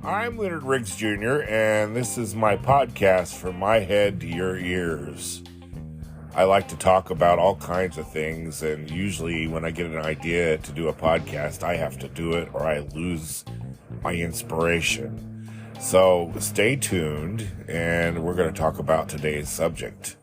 I'm Leonard Riggs Jr., and this is my podcast, From My Head to Your Ears. I like to talk about all kinds of things, and usually when I get an idea to do a podcast, I have to do it or I lose my inspiration. So stay tuned, and we're going to talk about today's subject.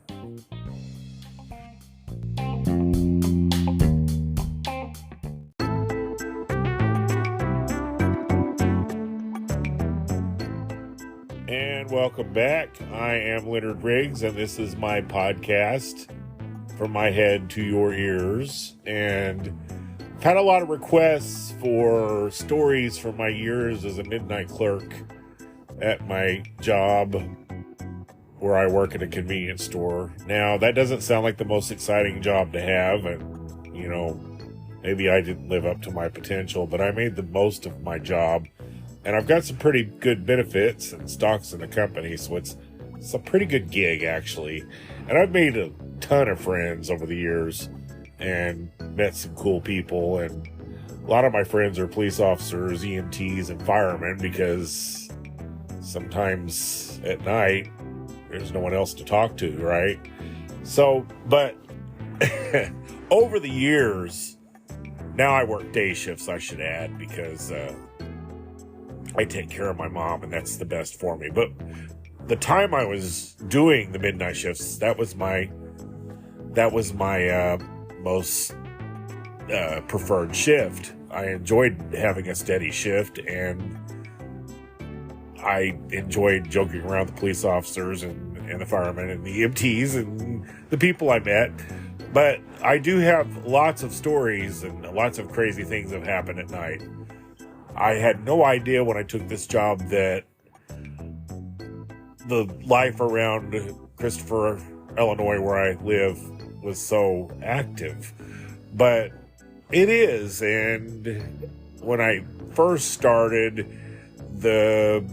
And welcome back. I am Leonard Riggs, and this is my podcast, From My Head to Your Ears. And I've had a lot of requests for stories from my years as a midnight clerk at my job where I work at a convenience store. Now, that doesn't sound like the most exciting job to have, and, maybe I didn't live up to my potential, but I made the most of my job. And I've got some pretty good benefits and stocks in the company, so it's a pretty good gig, actually. And I've made a ton of friends over the years and met some cool people. And a lot of my friends are police officers, EMTs, and firemen, because sometimes at night there's no one else to talk to, right? So, but over the years, now I work day shifts, I should add, because I take care of my mom, and that's the best for me. But the time I was doing the midnight shifts, that was my most preferred shift. I enjoyed having a steady shift, and I enjoyed joking around with the police officers and the firemen and the EMTs and the people I met. But I do have lots of stories and lots of crazy things have happened at night. I had no idea when I took this job that the life around Christopher, Illinois, where I live, was so active. But it is, and when I first started, the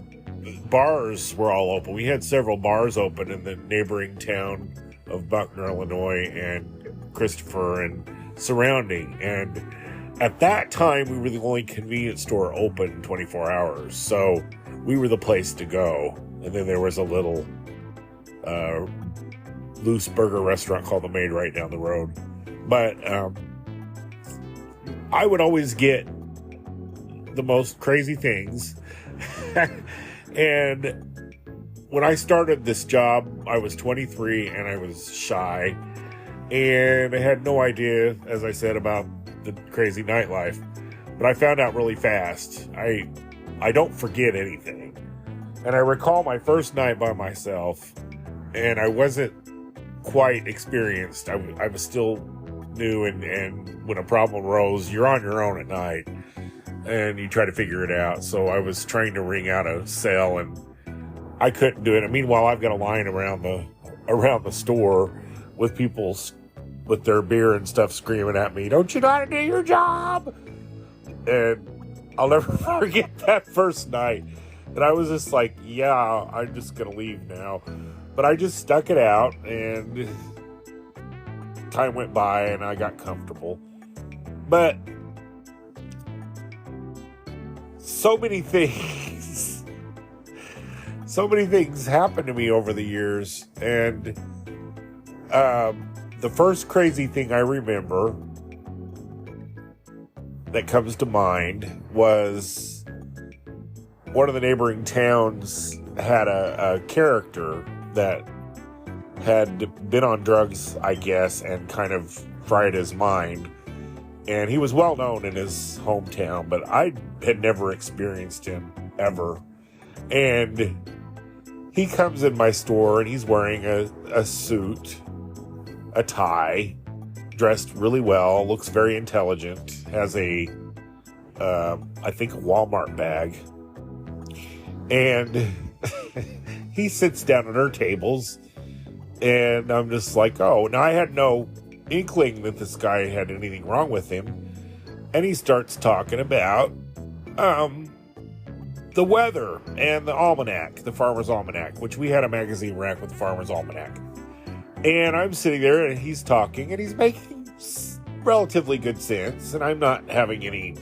bars were all open. We had several bars open in the neighboring town of Buckner, Illinois, and Christopher and surrounding, and at that time, we were the only convenience store open 24 hours, so we were the place to go. And then there was a little loose burger restaurant called The Maid right down the road. But I would always get the most crazy things. And when I started this job, I was 23 and I was shy. And I had no idea, as I said, about the crazy nightlife, but I found out really fast. I don't forget anything, and I recall my first night by myself, and I wasn't quite experienced. I was still new, and when a problem arose, you're on your own at night, and you try to figure it out. So I was trying to ring out a cell, and I couldn't do it. And meanwhile, I've got a line around the store with people with their beer and stuff screaming at me, "Don't you know how to do your job?" And I'll never forget that first night. And I was just like, yeah, I'm just going to leave now. But I just stuck it out, and time went by, and I got comfortable. But so many things happened to me over the years, and the first crazy thing I remember that comes to mind was one of the neighboring towns had a character that had been on drugs, I guess, and kind of fried his mind. And he was well known in his hometown, but I had never experienced him ever. And he comes in my store, and he's wearing a suit, a tie, dressed really well, looks very intelligent, has I think a Walmart bag. And he sits down at our tables, and I'm just like, oh, now I had no inkling that this guy had anything wrong with him. And he starts talking about the weather and the almanac, the Farmer's Almanac, which we had a magazine rack with the Farmer's Almanac. And I'm sitting there, and he's talking, and he's making relatively good sense, and I'm not having any,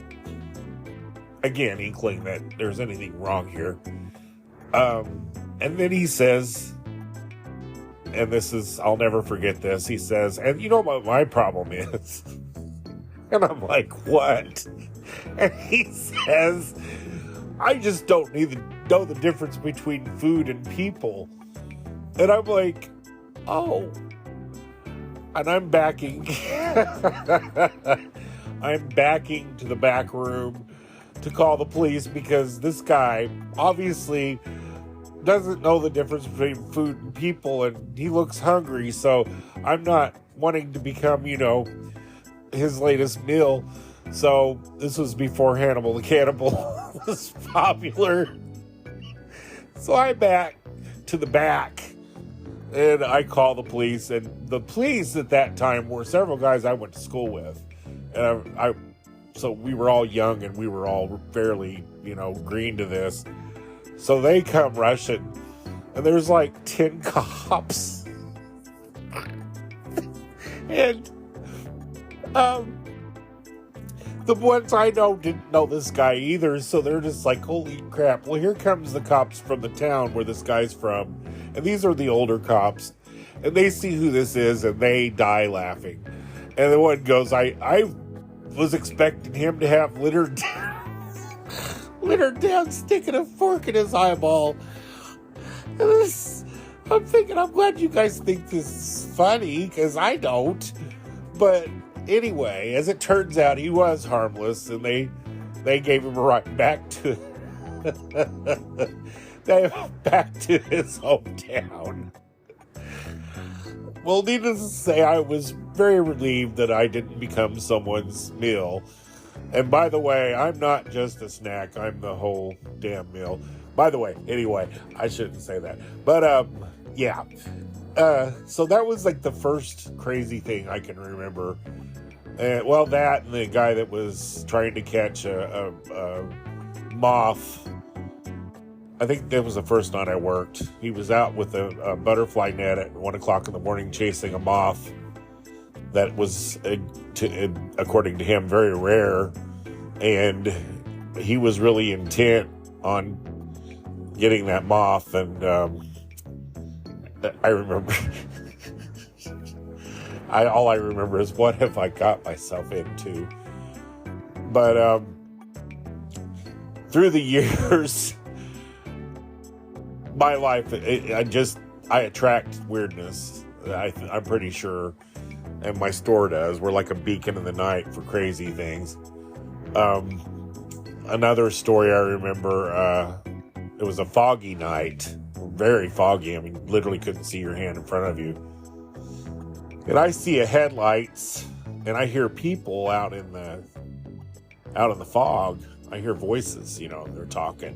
again, inkling that there's anything wrong here. And then he says, and this is, I'll never forget this, he says, and you know what my problem is? And I'm like, what? And he says, I just don't even know the difference between food and people. And I'm like, oh. And I'm backing. I'm backing to the back room to call the police because this guy obviously doesn't know the difference between food and people, and he looks hungry, so I'm not wanting to become, his latest meal. So this was before Hannibal the Cannibal was popular. So I back to the back and I call the police, and the police at that time were several guys I went to school with. And so we were all young and we were all fairly, green to this. So they come rushing, and there's like 10 cops. And the ones I know didn't know this guy either, so they're just like, holy crap. Well, here comes the cops from the town where this guy's from, and these are the older cops, and they see who this is, and they die laughing. And the one goes, I was expecting him to have littered down, sticking a fork in his eyeball. And I'm thinking, I'm glad you guys think this is funny, because I don't. But anyway, as it turns out, he was harmless, and they gave him a ride back to his hometown. Well, needless to say, I was very relieved that I didn't become someone's meal. And by the way, I'm not just a snack, I'm the whole damn meal. By the way, anyway, I shouldn't say that. But, yeah. So that was like the first crazy thing I can remember. That and the guy that was trying to catch a moth. I think that was the first night I worked. He was out with a butterfly net at 1 o'clock in the morning chasing a moth that was, according to him, very rare. And he was really intent on getting that moth. And I remember... all I remember is, what have I got myself into? But through the years, my life, I attract weirdness. I'm pretty sure, and my store does. We're like a beacon in the night for crazy things. Another story I remember, it was a foggy night, very foggy. I mean, literally couldn't see your hand in front of you. And I see a headlights, and I hear people out in the fog. I hear voices, they're talking.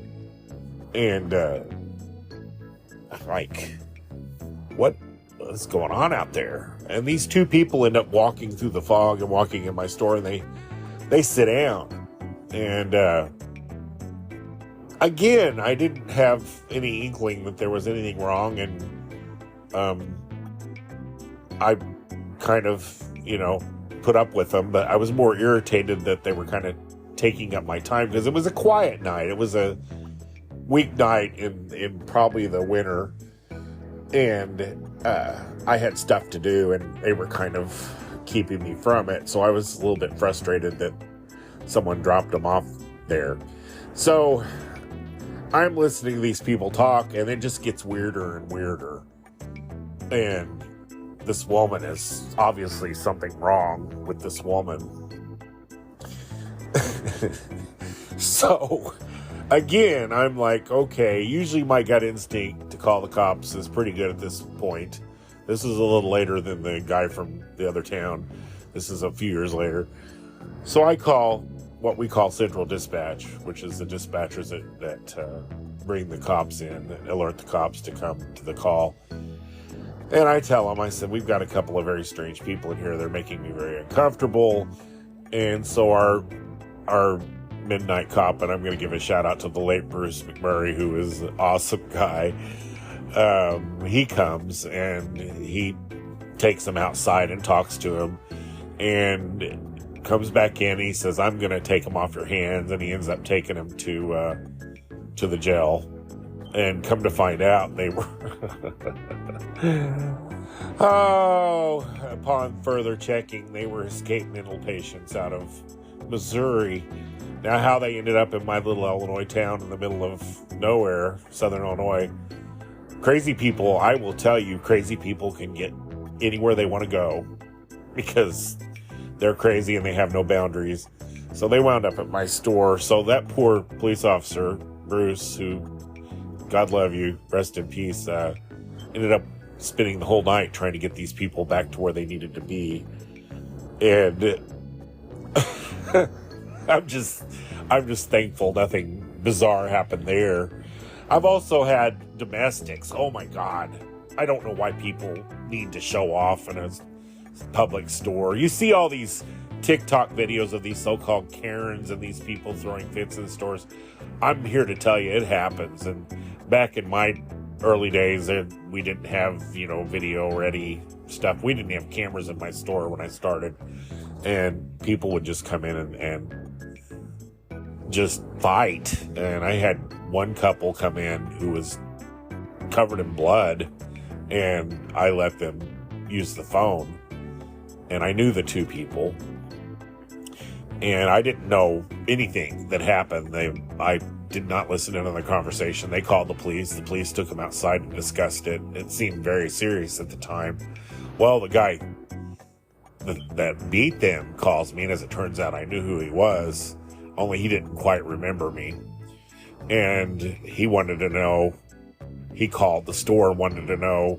And I'm like, what is going on out there? And these two people end up walking through the fog and walking in my store, and they sit down. And again, I didn't have any inkling that there was anything wrong, and I kind of, put up with them, but I was more irritated that they were kind of taking up my time, because it was a quiet night. It was a weeknight in probably the winter, and I had stuff to do, and they were kind of keeping me from it, so I was a little bit frustrated that someone dropped them off there. So I'm listening to these people talk, and it just gets weirder and weirder. And this woman is obviously something wrong with this woman. So, again, I'm like, okay, usually my gut instinct to call the cops is pretty good at this point. This is a little later than the guy from the other town. This is a few years later. So I call what we call Central Dispatch, which is the dispatchers that bring the cops in, that alert the cops to come to the call. And I tell them, I said, we've got a couple of very strange people in here. They're making me very uncomfortable. And so our midnight cop, and I'm going to give a shout out to the late Bruce McMurray, who is an awesome guy. He comes and he takes them outside and talks to him. and comes back in. He says, I'm going to take him off your hands. And he ends up taking him to the jail. And come to find out, they were... upon further checking, they were escaped mental patients out of Missouri. Now, how they ended up in my little Illinois town in the middle of nowhere, southern Illinois. Crazy people, I will tell you, crazy people can get anywhere they want to go because they're crazy and they have no boundaries. So they wound up at my store. So that poor police officer, Bruce, who, God love you, rest in peace, ended up spending the whole night trying to get these people back to where they needed to be. And I'm just thankful nothing bizarre happened there. I've also had domestics. Oh my God. I don't know why people need to show off in a public store. You see all these TikTok videos of these so-called Karens and these people throwing fits in stores. I'm here to tell you it happens. And back in my early days, we didn't have, video ready stuff. We didn't have cameras in my store when I started. And people would just come in and just fight. And I had one couple come in who was covered in blood, and I let them use the phone. And I knew the two people, and I didn't know anything that happened. I did not listen in on the conversation. They called the police. The police took them outside and discussed it. It seemed very serious at the time. Well, the guy that beat them calls me, and as it turns out, I knew who he was, only he didn't quite remember me. And he wanted to know, he called the store, wanted to know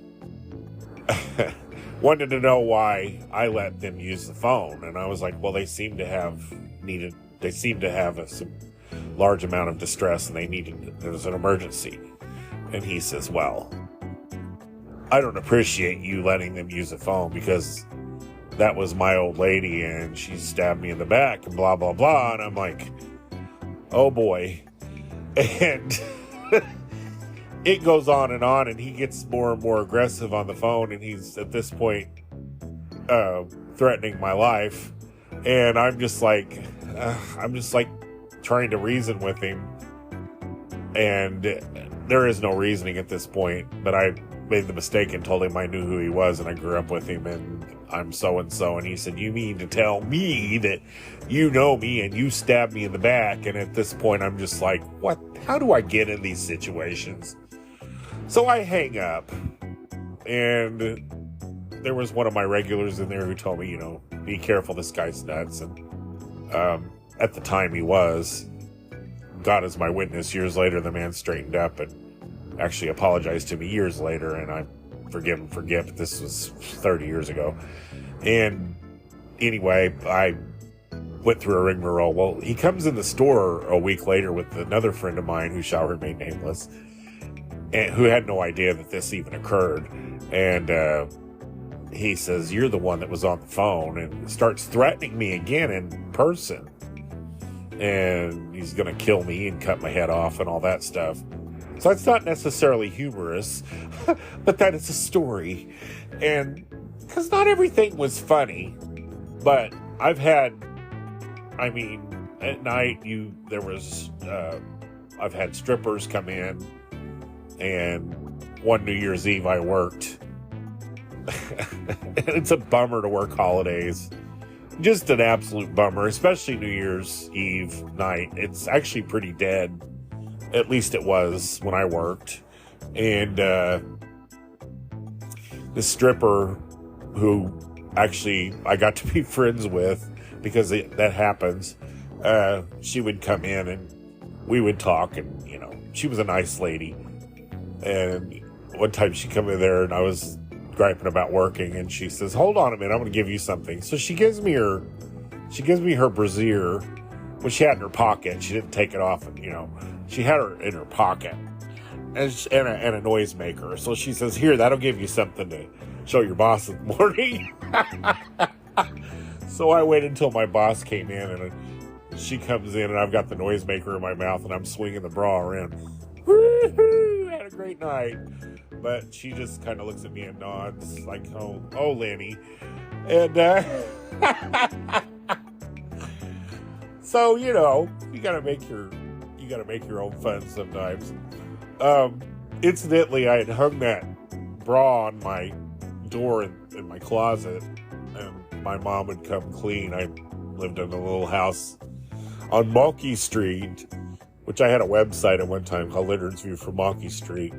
why I let them use the phone. And I was like, well, they seem to have a large amount of distress, and there was an emergency. And he says, well, I don't appreciate you letting them use the phone because that was my old lady and she stabbed me in the back and blah, blah, blah. And I'm like, oh boy. And it goes on, and he gets more and more aggressive on the phone, and he's at this point threatening my life. And I'm just like trying to reason with him, and there is no reasoning at this point. But I made the mistake and told him I knew who he was and I grew up with him and I'm so-and-so. And he said, you mean to tell me that you know me and you stabbed me in the back? And at this point, I'm just like, what? How do I get in these situations? So I hang up, and there was one of my regulars in there who told me, be careful, this guy's nuts. And at the time he was. God is my witness. Years later, the man straightened up and actually apologized to me years later, and I forgive, but this was 30 years ago. And anyway, I went through a rigmarole. Well, he comes in the store a week later with another friend of mine who shall remain nameless, and who had no idea that this even occurred. And he says, you're the one that was on the phone, and starts threatening me again in person. And he's going to kill me and cut my head off and all that stuff. So it's not necessarily humorous, but that is a story. And because not everything was funny, but I've had, at night, I've had strippers come in, and one New Year's Eve I worked. And it's a bummer to work holidays. Just an absolute bummer, especially New Year's Eve night. It's actually pretty dead. At least it was when I worked. And the stripper who actually I got to be friends with, because that happens, she would come in and we would talk, and she was a nice lady. And one time she come in there and I was griping about working, and she says, hold on a minute, I'm going to give you something. So she gives me her brassiere, which she had in her pocket. She didn't take it off, and she had her in her pocket, and a noisemaker. So she says, here, that'll give you something to show your boss in the morning. So I waited until my boss came in, and she comes in, and I've got the noisemaker in my mouth, and I'm swinging the bra around. Woo-hoo! Had a great night. But she just kind of looks at me and nods like, oh, Lenny. And so, you gotta make your own fun sometimes. Incidentally, I had hung that bra on my door in my closet, and my mom would come clean. I lived in a little house on Malky Street, which I had a website at one time called Leonard's View from Malky Street.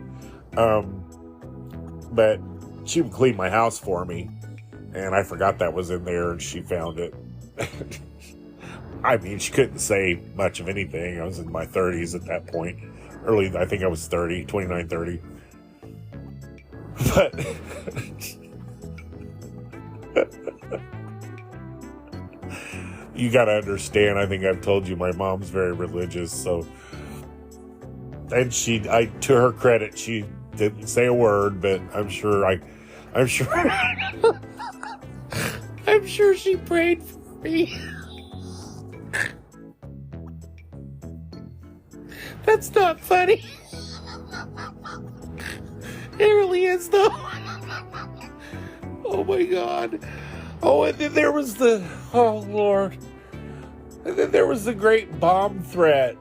But she would clean my house for me, and I forgot that was in there, and she found it. I mean, she couldn't say much of anything. I was in my 30s at that point. I think I was 29, 30. But you got to understand, I think I've told you, my mom's very religious, so, and to her credit, she didn't say a word, but I'm sure I'm sure she prayed for me. That's not funny. It really is, though. Oh my God. Oh, and then there was oh Lord. And then there was the great bomb threat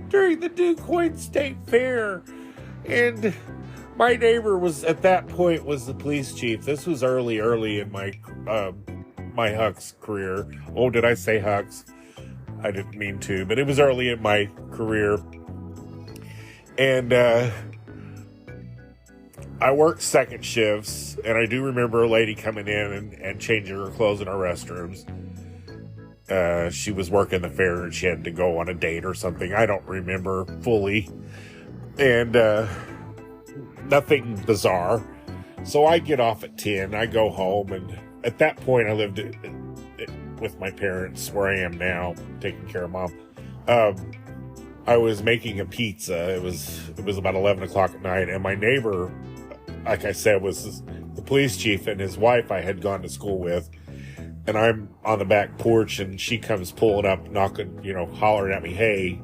during the DuQuoin State Fair. And my neighbor at that point was the police chief. This was early in my Huck's career. Oh, did I say Huck's? I didn't mean to, but it was early in my career. And I worked second shifts, and I do remember a lady coming in and changing her clothes in our restrooms. She was working the fair, and she had to go on a date or something. I don't remember fully. And nothing bizarre. So I get off at 10. I go home, and at that point, I lived with my parents, where I am now, taking care of Mom. I was making a pizza. It was about 11 o'clock at night, and my neighbor, like I said, was the police chief, and his wife I had gone to school with. And I'm on the back porch, and she comes pulling up, knocking, hollering at me, "Hey,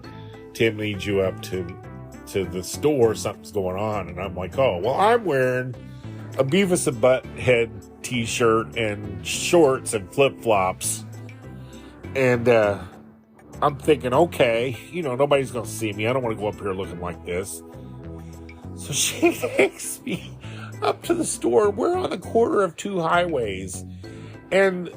Tim needs you up to the store. Something's going on." And I'm like, "Oh, well, I'm wearing a Beavis and Butthead t-shirt and shorts and flip-flops." And I'm thinking, okay, nobody's going to see me. I don't want to go up here looking like this. So she takes me up to the store. We're on the corner of two highways. And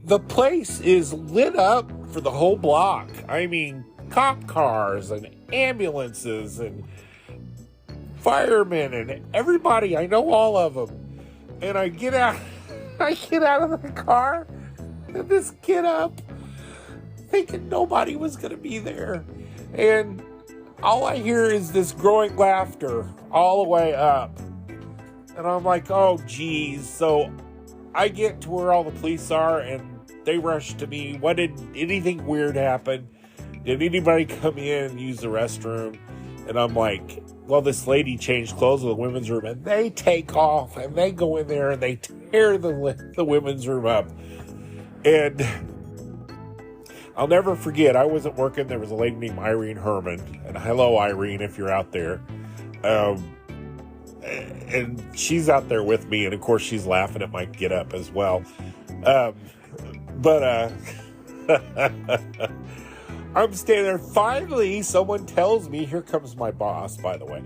the place is lit up for the whole block. I mean, cop cars and ambulances and firemen and everybody. I know all of them. And I get out of the car, and this kid up, thinking nobody was going to be there. And all I hear is this growing laughter all the way up. And I'm like, oh, geez. So I get to where all the police are, and they rush to me. Did anything weird happen? Did anybody come in and use the restroom? And I'm like, well, this lady changed clothes in the women's room, and they take off, and they go in there, and they tear the women's room up. And I'll never forget, I wasn't working. There was a lady named Irene Herman. And hello, Irene, if you're out there. And she's out there with me. And, of course, she's laughing at my get up as well. But I'm standing there. Finally, someone tells me, here comes my boss, by the way.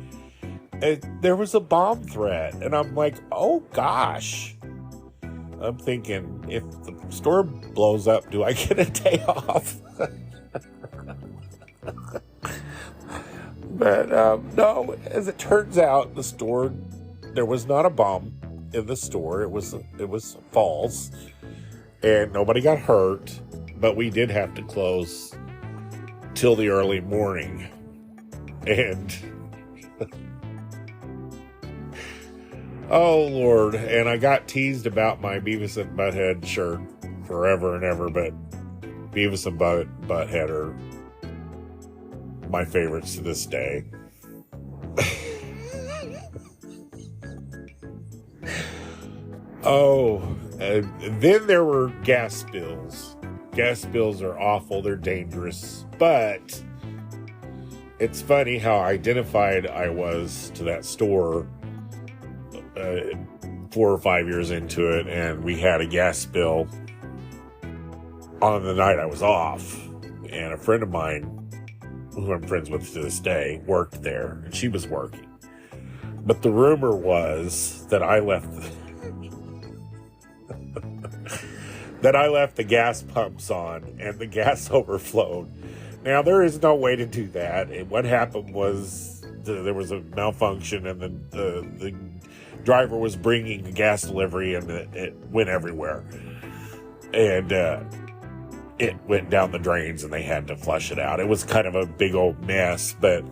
There was a bomb threat. And I'm like, oh, gosh. I'm thinking, if the store blows up, do I get a day off? But no, as it turns out, the store, there was not a bomb in the store. It was false, and nobody got hurt. But we did have to close till the early morning, and oh, Lord. And I got teased about my Beavis and Butthead shirt forever and ever, but Beavis and Butthead are my favorites to this day. Oh, then there were gas spills. Gas spills are awful. They're dangerous. But it's funny how identified I was to that store 4 or 5 years into it, and we had a gas bill on the night I was off. And a friend of mine, who I'm friends with to this day, worked there, and she was working. But the rumor was that I left the gas pumps on and the gas overflowed. Now, there is no way to do that. And what happened was there was a malfunction, and the driver was bringing a gas delivery, and it went everywhere. And it went down the drains, and they had to flush it out. It was kind of a big old mess, but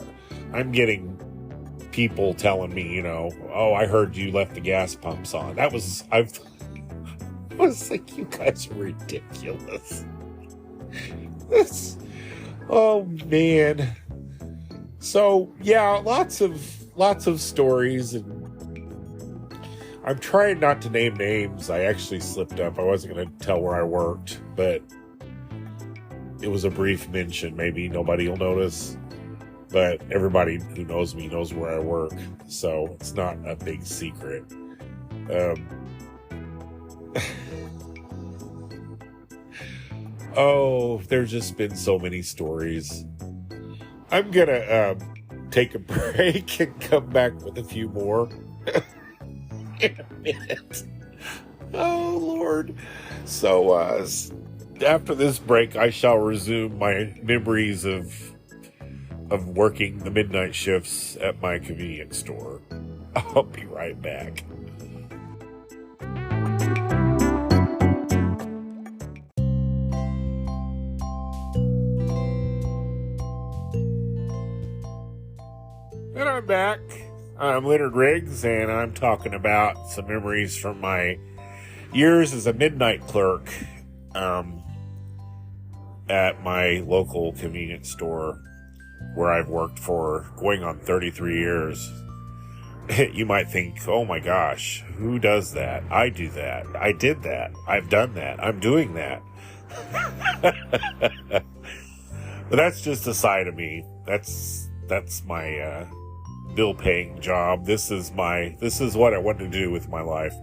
I'm getting people telling me, oh, I heard you left the gas pumps on. I was like, you guys are ridiculous. Oh man. So yeah, lots of stories, and I'm trying not to name names. I actually slipped up. I wasn't going to tell where I worked, but it was a brief mention. Maybe nobody will notice, but everybody who knows me knows where I work, so it's not a big secret. Oh, there's just been so many stories. I'm gonna take a break and come back with a few more in a minute. Oh, Lord. So, after this break, I shall resume my memories of working the midnight shifts at my convenience store. I'll be right back. And I'm back. I'm Leonard Riggs, and I'm talking about some memories from my years as a midnight clerk at my local convenience store, where I've worked for going on 33 years. You might think, oh my gosh, who does that? I do that. I did that. I've done that. I'm doing that. But that's just a side of me. That's my bill-paying job. This is what I want to do with my life.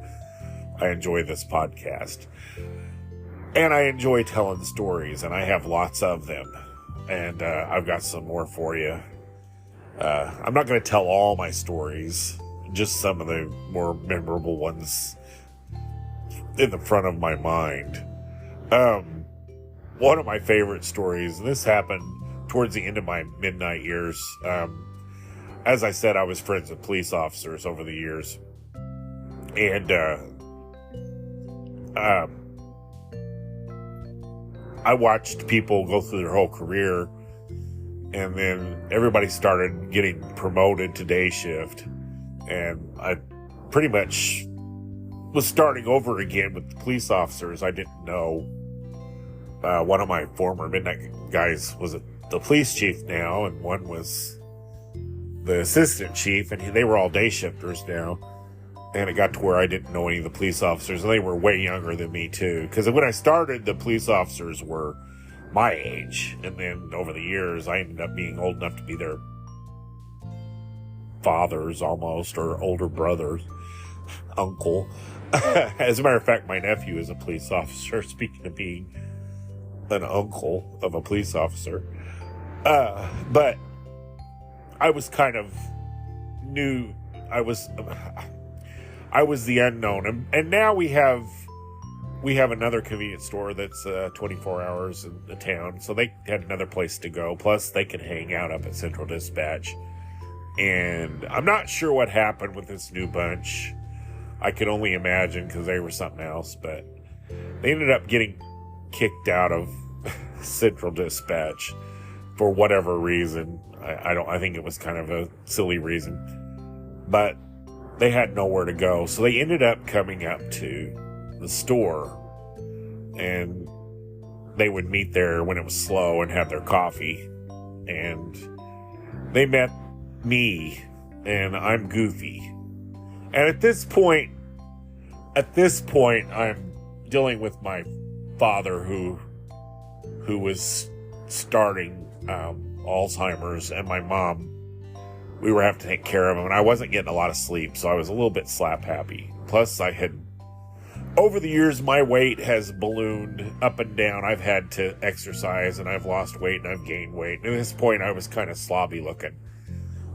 I enjoy this podcast. And I enjoy telling stories, and I have lots of them. And I've got some more for you. I'm not going to tell all my stories, just some of the more memorable ones in the front of my mind. One of my favorite stories, and this happened towards the end of my midnight years. As I said, I was friends with police officers over the years. And I watched people go through their whole career, and then everybody started getting promoted to day shift, and I pretty much was starting over again with the police officers. I didn't know one of my former midnight guys was the police chief now, and one was the assistant chief, and they were all day shifters now. And it got to where I didn't know any of the police officers, and they were way younger than me too. Because when I started, the police officers were my age, and then over the years, I ended up being old enough to be their fathers almost, or older brothers, uncle. As a matter of fact, my nephew is a police officer. Speaking of being an uncle of a police officer, but I was kind of new. I was the unknown, and now we have another convenience store that's 24 hours in the town, so they had another place to go. Plus, they could hang out up at Central Dispatch. And I'm not sure what happened with this new bunch. I could only imagine, because they were something else, but they ended up getting kicked out of Central Dispatch for whatever reason. I think it was kind of a silly reason, but they had nowhere to go. So they ended up coming up to the store, and they would meet there when it was slow and have their coffee. And they met me, and I'm Goofy. And at this point, I'm dealing with my father who was starting Alzheimer's, and my mom, we were having to take care of him, and I wasn't getting a lot of sleep, so I was a little bit slap happy. Plus, over the years, my weight has ballooned up and down. I've had to exercise, and I've lost weight, and I've gained weight. And at this point, I was kind of slobby looking.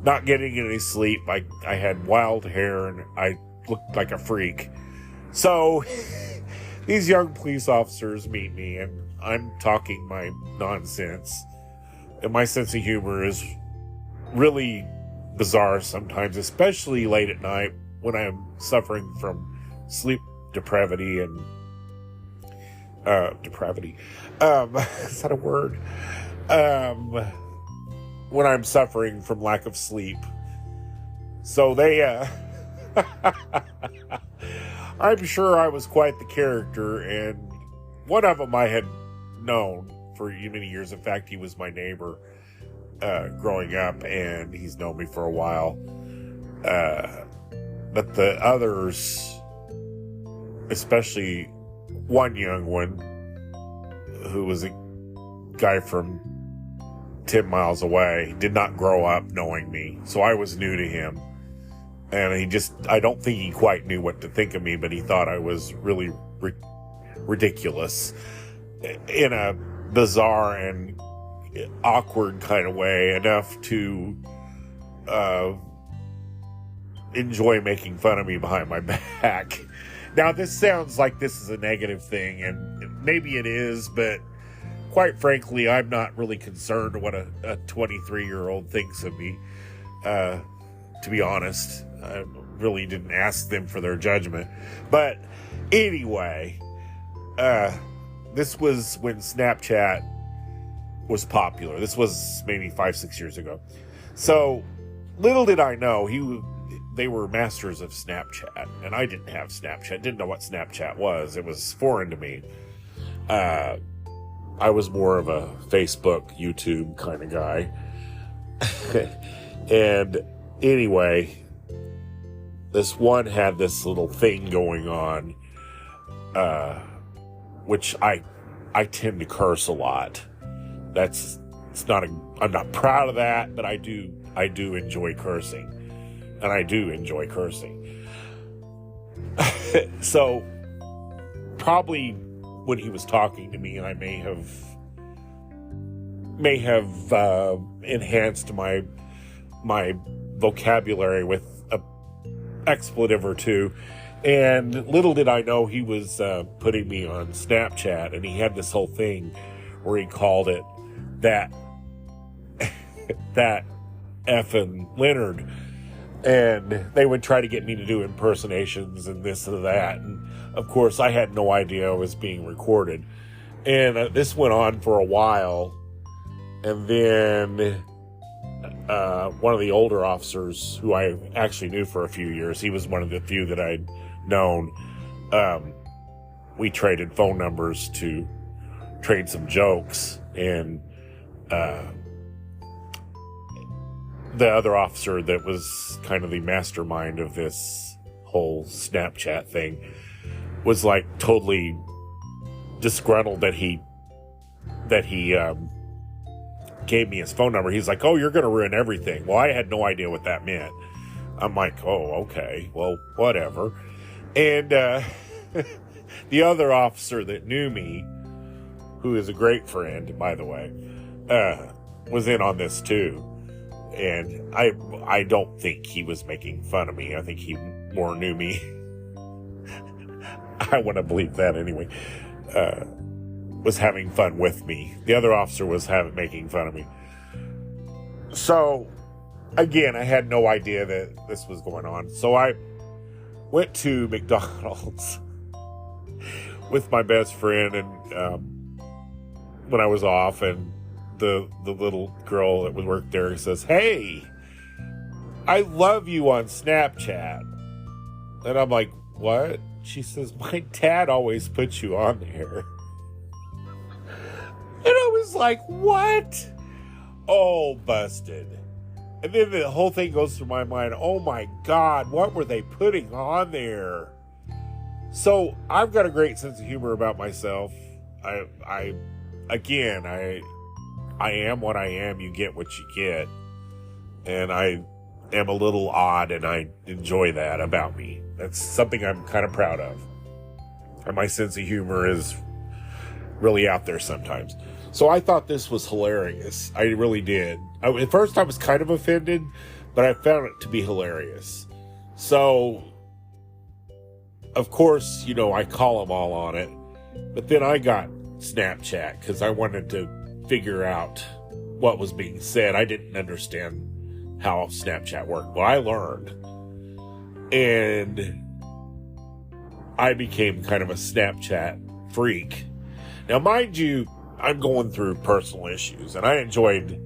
Not getting any sleep. I had wild hair, and I looked like a freak. So, these young police officers meet me, and I'm talking my nonsense. And my sense of humor is really bizarre sometimes, especially late at night when I'm suffering from sleep depravity and depravity. Is that a word? When I'm suffering from lack of sleep. So they I'm sure I was quite the character, and one of them I had known for many years. In fact, he was my neighbor growing up, and he's known me for a while. But the others, especially one young one who was a guy from 10 miles away, did not grow up knowing me. So I was new to him. And I don't think he quite knew what to think of me, but he thought I was really ridiculous in a bizarre and awkward kind of way, enough to enjoy making fun of me behind my back. Now, this sounds like this is a negative thing, and maybe it is, but quite frankly, I'm not really concerned what a 23-year-old thinks of me. To be honest, I really didn't ask them for their judgment. But anyway, this was when Snapchat was popular. This was maybe 5-6 years ago. So little did I know they were masters of Snapchat, and I didn't have Snapchat. Didn't know what Snapchat was. It was foreign to me. I was more of a Facebook, YouTube kind of guy. And anyway, this one had this little thing going on, which I tend to curse a lot. I'm not proud of that, but I do enjoy cursing, and I do enjoy cursing. So probably when he was talking to me, I may have enhanced my vocabulary with an expletive or two. And little did I know he was putting me on Snapchat, and he had this whole thing where he called it that effing Leonard. And they would try to get me to do impersonations and this and that. And of course, I had no idea I was being recorded. And this went on for a while. And then one of the older officers, who I actually knew for a few years, he was one of the few that I'd known. We traded phone numbers to trade some jokes. And the other officer that was kind of the mastermind of this whole Snapchat thing was like totally disgruntled that he gave me his phone number. He's like, "Oh, you're going to ruin everything." Well, I had no idea what that meant. I'm like, "Oh, okay, well, whatever." And the other officer that knew me, who is a great friend, by the way, was in on this too. And I don't think he was making fun of me. I think he more knew me. I want to believe that anyway. Was having fun with me. The other officer was making fun of me. So, again, I had no idea that this was going on. So I went to McDonald's with my best friend, and when I was off, and the little girl that would work there says, "Hey, I love you on Snapchat." And I'm like, "What?" She says, "My dad always puts you on there." And I was like, "What?" Oh, busted. And then the whole thing goes through my mind. Oh my God, what were they putting on there? So I've got a great sense of humor about myself. I am what I am. You get what you get. And I am a little odd, and I enjoy that about me. That's something I'm kind of proud of. And my sense of humor is really out there sometimes. So I thought this was hilarious. I really did. At first I was kind of offended, but I found it to be hilarious. So, of course, I call them all on it. But then I got Snapchat because I wanted to figure out what was being said. I didn't understand how Snapchat worked. Well, I learned. And I became kind of a Snapchat freak. Now, mind you, I'm going through personal issues, and I enjoyed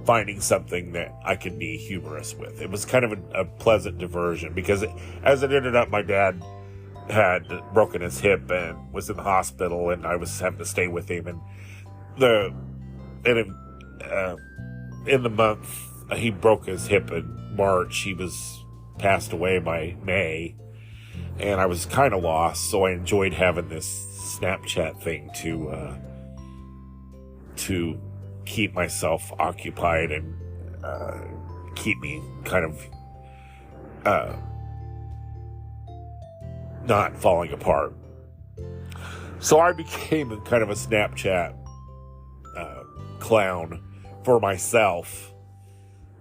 finding something that I could be humorous with. It was kind of a pleasant diversion because as it ended up, my dad had broken his hip and was in the hospital, and I was having to stay with him. And in the month he broke his hip in March, he was passed away by May, and I was kind of lost. So I enjoyed having this Snapchat thing to keep myself occupied and keep me kind of not falling apart. So I became kind of a Snapchat clown for myself,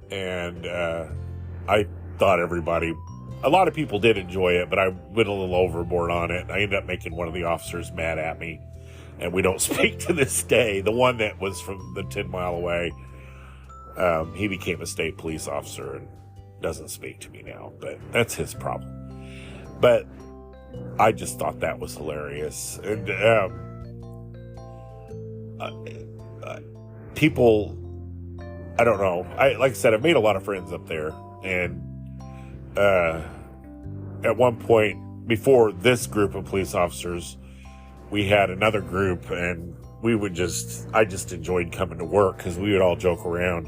and I thought a lot of people did enjoy it, but I went a little overboard on it. I ended up making one of the officers mad at me, and we don't speak to this day. The one that was from the 10 mile away, he became a state police officer and doesn't speak to me now, but that's his problem. But I just thought that was hilarious. And people, I don't know. Like I said, I've made a lot of friends up there, and at one point before this group of police officers, we had another group, and I just enjoyed coming to work because we would all joke around,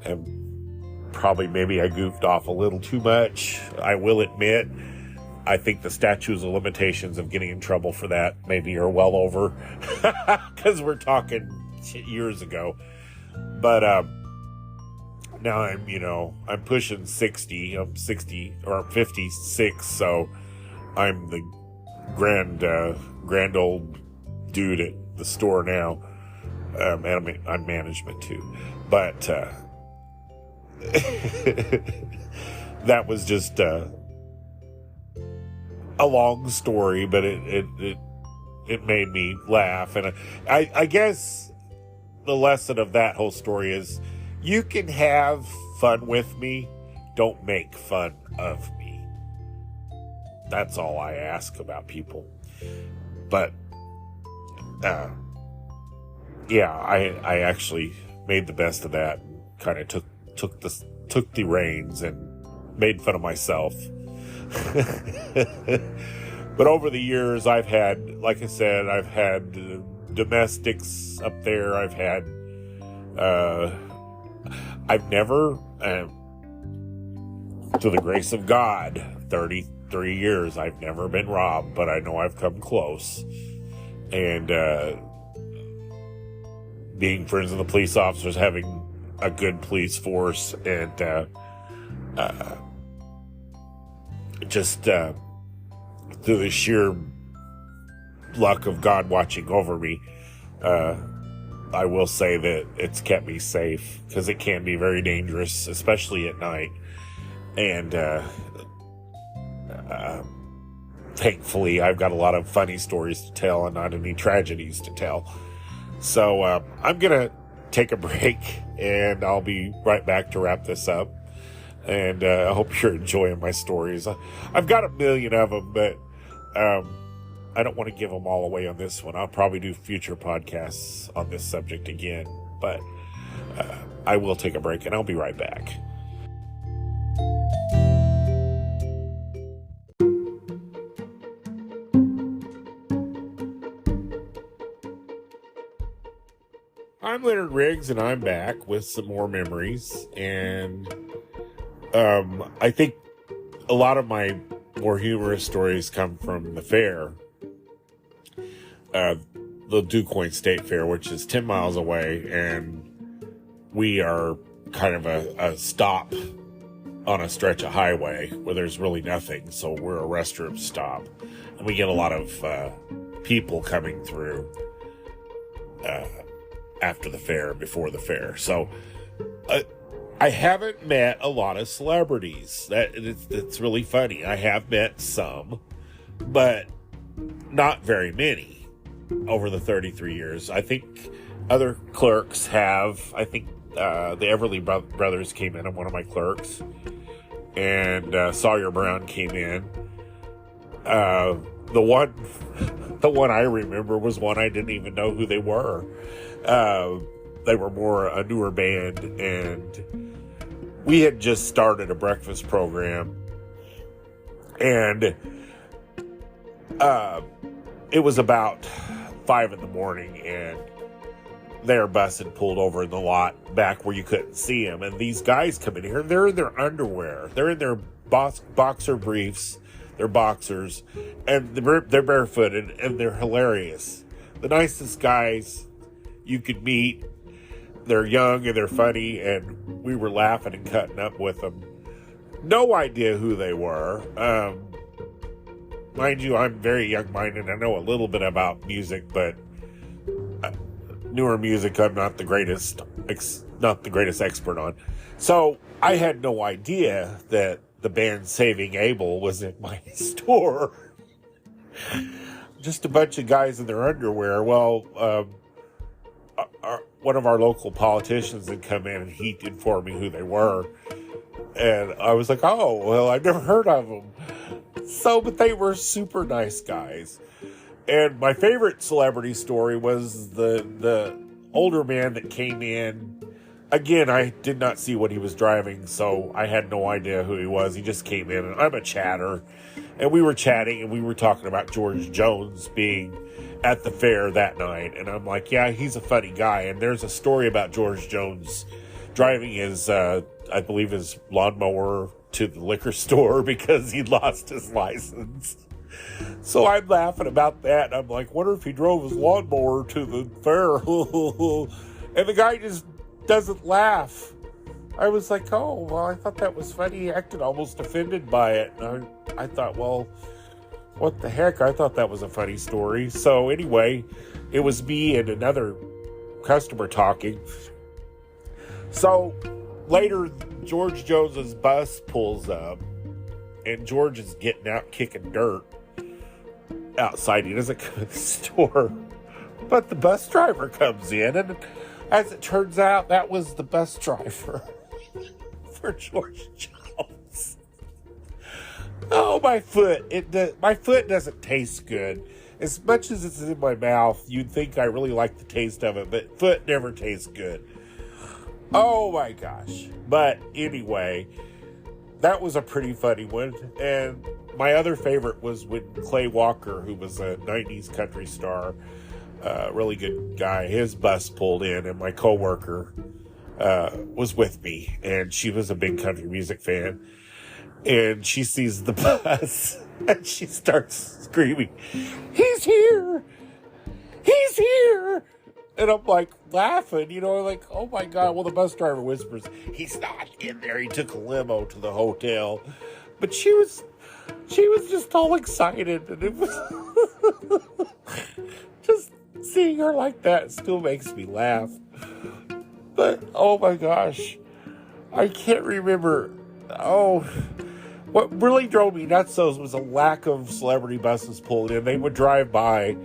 and probably maybe I goofed off a little too much. I will admit, I think the statutes of limitations of getting in trouble for that maybe are well over because we're talking years ago. But now I'm pushing 60. I'm 60 or 56, so I'm the grand old dude at the store now. And I'm management too. But that was just a long story, but it made me laugh. And I guess the lesson of that whole story is you can have fun with me, don't make fun of me. That's all I ask about people. But yeah, I actually made the best of that and kind of took the reins and made fun of myself. But over the years, I've had, like I said, I've had domestics up there. I've never, to the grace of God, 33 years, I've never been robbed, but I know I've come close. And being friends with the police officers, having a good police force, and just through the sheer luck of God watching over me, I will say that it's kept me safe, because it can be very dangerous, especially at night. And thankfully, I've got a lot of funny stories to tell and not any tragedies to tell. So I'm going to take a break, and I'll be right back to wrap this up. And I hope you're enjoying my stories. I've got a million of them, but I don't want to give them all away on this one. I'll probably do future podcasts on this subject again, but I will take a break, and I'll be right back. I'm Leonard Riggs, and I'm back with some more memories. And I think a lot of my more humorous stories come from the fair, the DuQuoin State Fair, which is 10 miles away, and we are kind of a stop on a stretch of highway where there's really nothing. So we're a restroom stop, and we get a lot of people coming through after the fair, before the fair. So I haven't met a lot of celebrities. It's really funny. I have met some, but not very many over the 33 years. I think other clerks have. I think the Everly brothers came in on one of my clerks, and Sawyer Brown came in. The one I remember was one I didn't even know who they were. They were more a newer band, and we had just started a breakfast program, and it was about 5 a.m, and their bus had pulled over in the lot back where you couldn't see them, and these guys come in here, and they're in their underwear, they're in their boxer briefs, they're boxers, and they're barefooted, and they're hilarious. The nicest guys you could meet. They're young and they're funny, and we were laughing and cutting up with them. No idea who they were. Mind you, I'm very young-minded. I know a little bit about music, but newer music I'm not the greatest expert on. So I had no idea that the band Saving Abel was in my store. Just a bunch of guys in their underwear. Well, one of our local politicians had come in, and he informed me who they were. And I was like, oh, well, I've never heard of them. So, but they were super nice guys. And my favorite celebrity story was the older man that came in. Again, I did not see what he was driving, so I had no idea who he was. He just came in, and I'm a chatter. And we were chatting, and we were talking about George Jones being at the fair that night. And I'm like, yeah, he's a funny guy. And there's a story about George Jones driving his, I believe his lawnmower to the liquor store because he lost his license. So I'm laughing about that. And I'm like, wonder if he drove his lawnmower to the fair. And the guy just doesn't laugh. I was like, oh, well, I thought that was funny. He acted almost offended by it. And I thought, well, what the heck? I thought that was a funny story. So anyway, it was me and another customer talking. So later, George Jones's bus pulls up, and George is getting out kicking dirt outside. He doesn't come to the store, but the bus driver comes in, and as it turns out, that was the bus driver for George Jones. Oh, my foot. My foot doesn't taste good. As much as it's in my mouth, you'd think I really like the taste of it, but foot never tastes good. Oh, my gosh. But anyway, that was a pretty funny one. And my other favorite was when Clay Walker, who was a 90s country star, really good guy, his bus pulled in, and my coworker was with me, and she was a big country music fan. And she sees the bus, and she starts screaming, "He's here! He's here!" And I'm like laughing, like, oh my God. Well, the bus driver whispers, "He's not in there. He took a limo to the hotel." But she was just all excited, and it was just seeing her like that still makes me laugh. But oh my gosh, I can't remember. What really drove me nuts though was a lack of celebrity buses pulled in. They would drive by.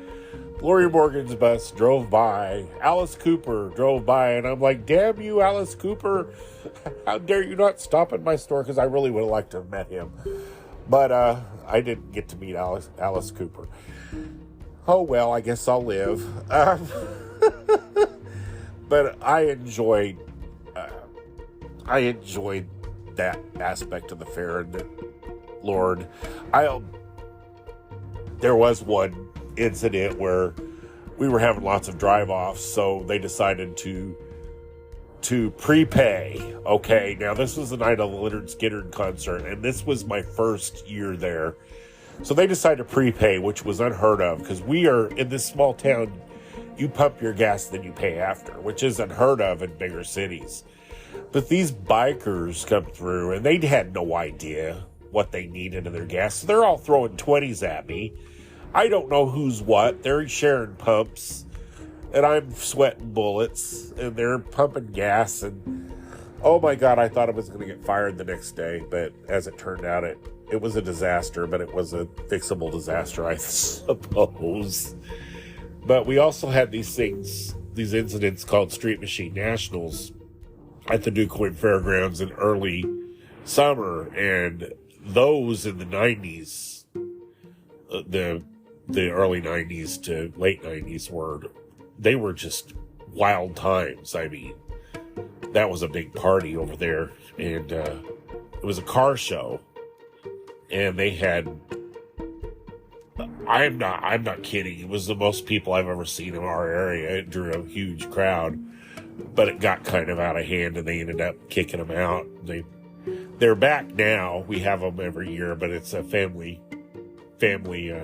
Lori Morgan's bus drove by. Alice Cooper drove by. And I'm like, damn you, Alice Cooper. How dare you not stop at my store? Because I really would have liked to have met him. But I didn't get to meet Alice Cooper. Oh, well, I guess I'll live. But I enjoyed that aspect of the fair. And Lord, there was one incident where we were having lots of drive-offs, so they decided to prepay. Okay, now this was the night of the Lynyrd Skynyrd concert, and this was my first year there. So they decided to prepay, which was unheard of, because we are in this small town. You pump your gas, then you pay after, which is unheard of in bigger cities. But these bikers come through, and they had no idea what they needed in their gas. So they're all throwing 20s at me. I don't know who's what. They're sharing pumps, and I'm sweating bullets, and they're pumping gas. And oh my God, I thought I was going to get fired the next day. But as it turned out, it was a disaster, but it was a fixable disaster, I suppose. But we also had these incidents called Street Machine Nationals at the New Coin Fairgrounds in early summer, and those in the 90s, the early 90s to late 90s they were just wild times. I mean, that was a big party over there, and it was a car show, and they had, I'm not kidding, it was the most people I've ever seen in our area. It drew a huge crowd, but it got kind of out of hand, and they ended up kicking them out. They're back now. We have them every year, but it's a family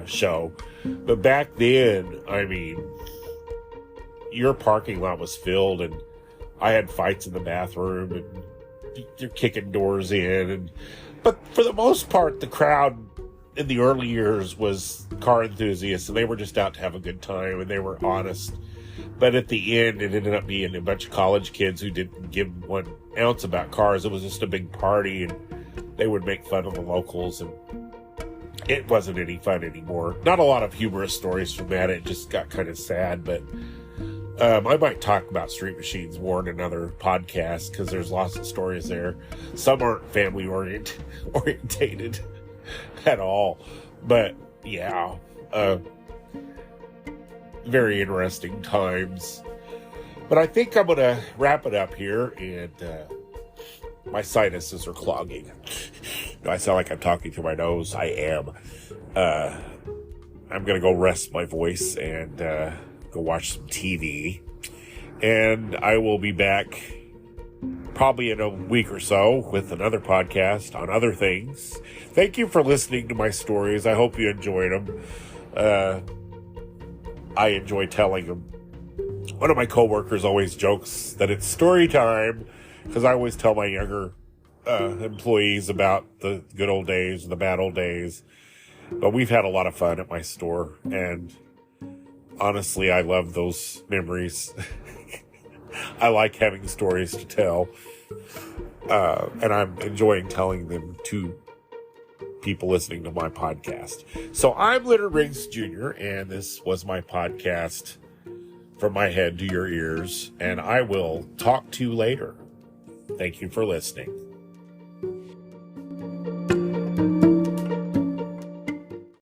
show. But back then, I mean, your parking lot was filled, and I had fights in the bathroom, and they're kicking doors in. But for the most part, the crowd in the early years was car enthusiasts, and they were just out to have a good time, and they were honest. But at the end, it ended up being a bunch of college kids who didn't give 1 ounce about cars. It was just a big party, and they would make fun of the locals, and it wasn't any fun anymore. Not a lot of humorous stories from that. It just got kind of sad, but I might talk about Street Machines more in another podcast, because there's lots of stories there. Some aren't family orientated at all, but yeah, very interesting times. But I think I'm gonna wrap it up here, and my sinuses are clogging. I sound like I'm talking through my nose. I am. I'm gonna go rest my voice and go watch some TV, and I will be back probably in a week or so with another podcast on other things. Thank you for listening to my stories. I hope you enjoyed them. I enjoy telling them. One of my coworkers always jokes that it's story time, because I always tell my younger employees about the good old days, the bad old days. But we've had a lot of fun at my store, and honestly, I love those memories. I like having stories to tell, and I'm enjoying telling them to people listening to my podcast. So I'm Leonard Riggs Jr., and this was my podcast, From My Head to Your Ears, and I will talk to you later. Thank you for listening.